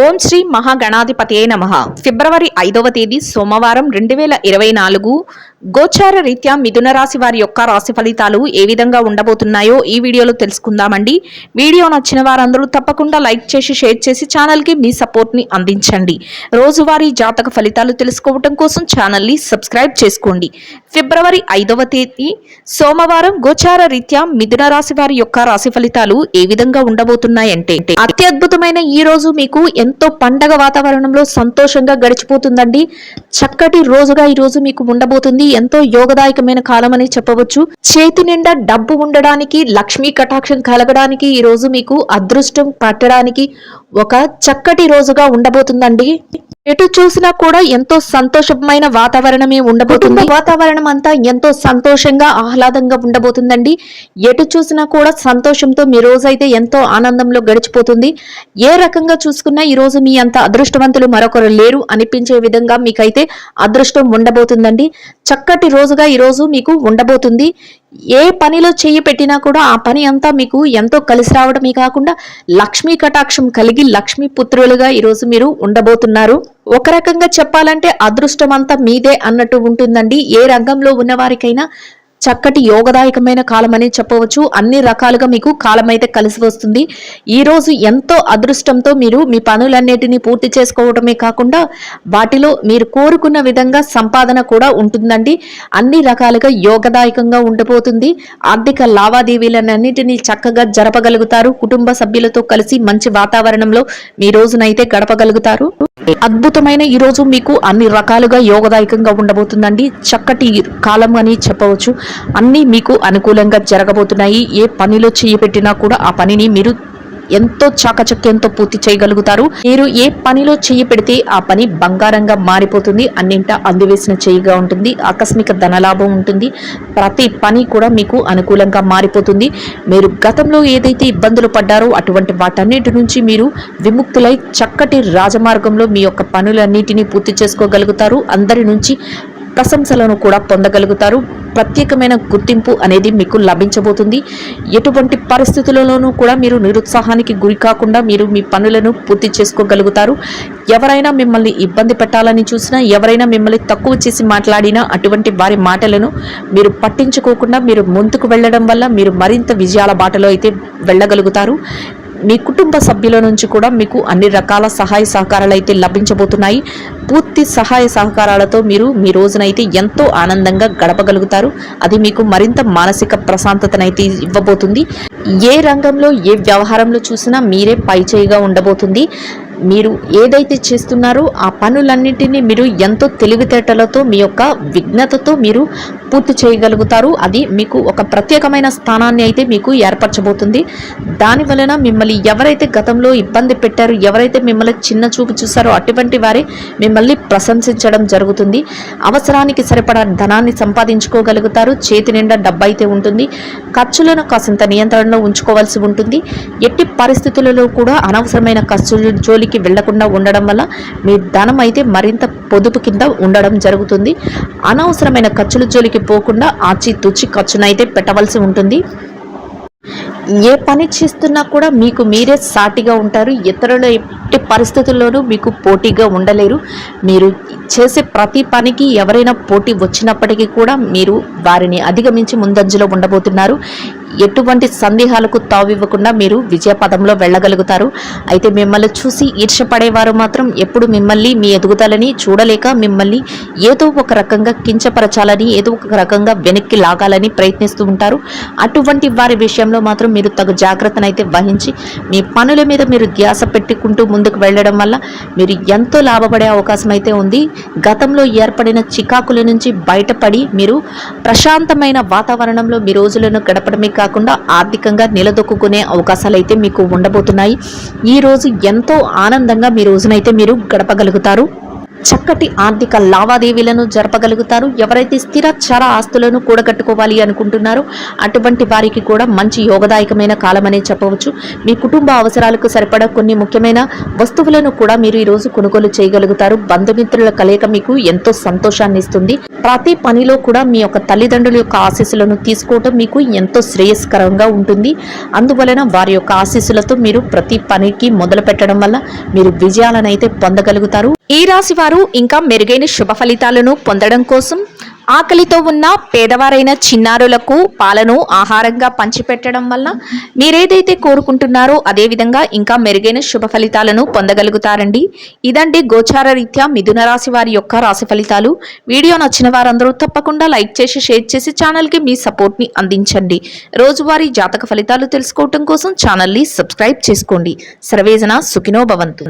ఓం శ్రీ మహాగణాధిపతయే నమః. ఫిబ్రవరి 5వ తేదీ సోమవారం 2024 గోచార రీత్యా మిథున రాశి వారి యొక్క రాశి ఫలితాలు ఏ విధంగా ఉండబోతున్నాయో ఈ వీడియోలో తెలుసుకుందామండి. వీడియో నచ్చిన వారందరూ తప్పకుండా లైక్ చేసి షేర్ చేసి ఛానల్కి మీ సపోర్ట్ని అందించండి. రోజువారీ జాతక ఫలితాలు తెలుసుకోవడం కోసం ఛానల్ని సబ్స్క్రైబ్ చేసుకోండి. ఫిబ్రవరి 5వ తేదీ సోమవారం గోచార రీత్యా మిథున రాశి వారి యొక్క రాశి ఫలితాలు ఏ విధంగా ఉండబోతున్నాయంటే అత్యద్భుతమైన ఈ రోజు మీకు ఎంతో పండగ వాతావరణంలో సంతోషంగా గడిచిపోతుందండి. చక్కటి రోజుగా ఈ రోజు మీకు ఉండబోతుంది. ఎంతో యోగదాయకమైన కాలం అని చెప్పవచ్చు. చేతి నిండా డబ్బు ఉండడానికి, లక్ష్మీ కటాక్షం కలగడానికి, ఈ రోజు మీకు అదృష్టం పట్టడానికి ఒక చక్కటి రోజుగా ఉండబోతుందండి. ఎటు చూసినా కూడా ఎంతో సంతోషమైన వాతావరణమే ఉండబోతుంది. వాతావరణం అంతా ఎంతో సంతోషంగా ఆహ్లాదంగా ఉండబోతుందండి. ఎటు చూసినా కూడా సంతోషంతో మీ రోజైతే ఎంతో ఆనందంలో గడిచిపోతుంది. ఏ రకంగా చూసుకున్నా ఈ రోజు మీ అంత అదృష్టవంతులు మరొకరు లేరు అనిపించే విధంగా మీకైతే అదృష్టం ఉండబోతుందండి. చక్కటి రోజుగా ఈ రోజు మీకు ఉండబోతుంది. ఏ పనిలో చెయ్యి పెట్టినా కూడా ఆ పని అంతా మీకు ఎంతో కలిసి రావడమే కాకుండా లక్ష్మీ కటాక్షం కలిగి లక్ష్మీ పుత్రులుగా ఈరోజు మీరు ఉండబోతున్నారు. ఒక రకంగా చెప్పాలంటే అదృష్టం అంతా మీదే అన్నట్టు ఉంటుందండి. ఏ రంగంలో ఉన్నవారికైనా చక్కటి యోగదాయకమైన కాలం అని చెప్పవచ్చు. అన్ని రకాలుగా మీకు కాలం అయితే కలిసి వస్తుంది. ఈ రోజు ఎంతో అదృష్టంతో మీరు మీ పనులన్నిటినీ పూర్తి చేసుకోవడమే కాకుండా వాటిలో మీరు కోరుకున్న విధంగా సంపాదన కూడా ఉంటుందండి. అన్ని రకాలుగా యోగదాయకంగా ఉండబోతుంది. ఆర్థిక లావాదేవీలన్నిటినీ చక్కగా జరపగలుగుతారు. కుటుంబ సభ్యులతో కలిసి మంచి వాతావరణంలో మీ రోజునైతే గడపగలుగుతారు. అద్భుతమైన ఈ రోజు మీకు అన్ని రకాలుగా యోగదాయకంగా ఉండబోతుందండి. చక్కటి కాలం అని చెప్పవచ్చు. అన్నీ మీకు అనుకూలంగా జరగబోతున్నాయి. ఏ పనిలో చేయి పెట్టినా కూడా ఆ పనిని మీరు ఎంతో చాకచక్యంతో పూర్తి చేయగలుగుతారు. మీరు ఏ పనిలో చెయ్యి పెడితే ఆ పని బంగారంగా మారిపోతుంది. అన్నింటా అందివేసిన చెయ్యిగా ఉంటుంది. ఆకస్మిక ధనలాభం ఉంటుంది. ప్రతి పని కూడా మీకు అనుకూలంగా మారిపోతుంది. మీరు గతంలో ఏదైతే ఇబ్బందులు పడ్డారో అటువంటి వాటన్నిటి నుంచి మీరు విముక్తులై చక్కటి రాజమార్గంలో మీ యొక్క పనులన్నిటినీ పూర్తి చేసుకోగలుగుతారు. అందరి నుంచి ప్రశంసలను కూడా పొందగలుగుతారు. ప్రత్యేకమైన గుర్తింపు అనేది మీకు లభించబోతుంది. ఎటువంటి పరిస్థితులలోనూ కూడా మీరు నిరుత్సాహానికి గురి కాకుండా మీరు మీ పనులను పూర్తి చేసుకోగలుగుతారు. ఎవరైనా మిమ్మల్ని ఇబ్బంది పెట్టాలని చూసినా, ఎవరైనా మిమ్మల్ని తక్కువ చేసి మాట్లాడినా అటువంటి వారి మాటలను మీరు పట్టించుకోకుండా మీరు ముందుకు వెళ్ళడం వల్ల మీరు మరింత విజయాల బాటలో అయితే వెళ్ళగలుగుతారు. మీ కుటుంబ సభ్యుల నుంచి కూడా మీకు అన్ని రకాల సహాయ సహకారాలు అయితే లభించబోతున్నాయి. పూర్తి సహాయ సహకారాలతో మీరు మీ రోజునైతే ఎంతో ఆనందంగా గడపగలుగుతారు. అది మీకు మరింత మానసిక ప్రశాంతతనైతే ఇవ్వబోతుంది. ఏ రంగంలో ఏ వ్యవహారంలో చూసినా మీరే పైచేయిగా ఉండబోతుంది. మీరు ఏదైతే చేస్తున్నారో ఆ పనులన్నింటినీ మీరు ఎంతో తెలివితేటలతో మీ యొక్క విఘ్నతతో మీరు పూర్తి చేయగలుగుతారు. అది మీకు ఒక ప్రత్యేకమైన స్థానాన్ని అయితే మీకు ఏర్పరచబోతుంది. దాని వలన మిమ్మల్ని ఎవరైతే గతంలో ఇబ్బంది పెట్టారో, ఎవరైతే మిమ్మల్ని చిన్న చూపు చూసారో అటువంటి వారే మిమ్మల్ని ప్రశంసించడం జరుగుతుంది. అవసరానికి సరిపడా ధనాన్ని సంపాదించుకోగలుగుతారు. చేతి నిండా డబ్బు అయితే ఉంటుంది. ఖర్చులను కాసింత నియంత్రణలో ఉంచుకోవాల్సి ఉంటుంది. ఎట్టి పరిస్థితులలో కూడా అనవసరమైన ఖర్చులు జోలికి వెళ్లకుండా ఉండడం వల్ల మీ ధనం అయితే మరింత పొదుపు కింద ఉండడం జరుగుతుంది. అనవసరమైన ఖర్చుల జోలికి పోకుండా ఆచితూచి ఖర్చునైతే పెట్టవలసి ఉంటుంది. ఏ పని చేస్తున్నా కూడా మీకు మీరే సాటిగా ఉంటారు. ఇతరుల ఎట్టి పరిస్థితుల్లోనూ మీకు పోటీగా ఉండలేరు. మీరు చేసే ప్రతి పనికి ఎవరైనా పోటీ వచ్చినప్పటికీ కూడా మీరు వారిని అధిగమించి ముందంజలో ఉండబోతున్నారు. ఎటువంటి సందేహాలకు తావివ్వకుండా మీరు విజయ పదంలో వెళ్ళగలుగుతారు. అయితే మిమ్మల్ని చూసి ఈర్ష్యపడేవారు మాత్రం ఎప్పుడు మిమ్మల్ని మీ ఎదుగుదలని చూడలేక మిమ్మల్ని ఏదో ఒక రకంగా కించపరచాలని, ఏదో ఒక రకంగా వెనక్కి లాగాలని ప్రయత్నిస్తూ ఉంటారు. అటువంటి వారి విషయంలో మాత్రం మీరు తగు జాగ్రత్తనైతే వహించి మీ పనుల మీద మీరు ధ్యాస పెట్టుకుంటూ ముందుకు వెళ్ళడం వల్ల మీరు ఎంతో లాభపడే అవకాశం అయితే ఉంది. గతంలో ఏర్పడిన చికాకుల నుంచి బయటపడి మీరు ప్రశాంతమైన వాతావరణంలో మీ రోజులను గడపడమే కాకుండా ఆర్థికంగా నిలదొక్కునే అవకాశాలు అయితే మీకు ఉండబోతున్నాయి. ఈ రోజు ఎంతో ఆనందంగా మీ రోజునైతే మీరు గడపగలుగుతారు. చక్కటి ఆర్థిక లావాదేవీలను జరపగలుగుతారు. ఎవరైతే స్థిర చర ఆస్తులను కూడగట్టుకోవాలి అనుకుంటున్నారో అటువంటి వారికి కూడా మంచి యోగదాయకమైన కాలమనే చెప్పవచ్చు. మీ కుటుంబ అవసరాలకు సరిపడా కొన్ని ముఖ్యమైన వస్తువులను కూడా మీరు ఈరోజు కొనుగోలు చేయగలుగుతారు. బంధుమిత్రుల కలయిక మీకు ఎంతో సంతోషాన్ని ఇస్తుంది. ప్రతి పనిలో కూడా మీ యొక్క తల్లిదండ్రుల యొక్క ఆశీస్సులను తీసుకోవటం మీకు ఎంతో శ్రేయస్కరంగా ఉంటుంది. అందువలన వారి యొక్క ఆశీస్సులతో మీరు ప్రతి పనికి మొదలు పెట్టడం వల్ల మీరు విజయాలను అయితే పొందగలుగుతారు. ఈ రాశి వారు ఇంకా మెరుగైన శుభ ఫలితాలను పొందడం కోసం ఆకలితో ఉన్న పేదవారైన చిన్నారులకు పాలను ఆహారంగా పంచిపెట్టడం వల్ల మీరేదైతే కోరుకుంటున్నారో అదేవిధంగా ఇంకా మెరుగైన శుభ ఫలితాలను పొందగలుగుతారండి. ఇదండి గోచార రీత్యా మిథున రాశి వారి యొక్క రాశి ఫలితాలు. వీడియో నచ్చిన వారందరూ తప్పకుండా లైక్ చేసి షేర్ చేసి ఛానల్కి మీ సపోర్ట్ని అందించండి. రోజువారీ జాతక ఫలితాలు తెలుసుకోవటం కోసం ఛానల్ని సబ్స్క్రైబ్ చేసుకోండి. సర్వేజన సుఖినో భవంతు.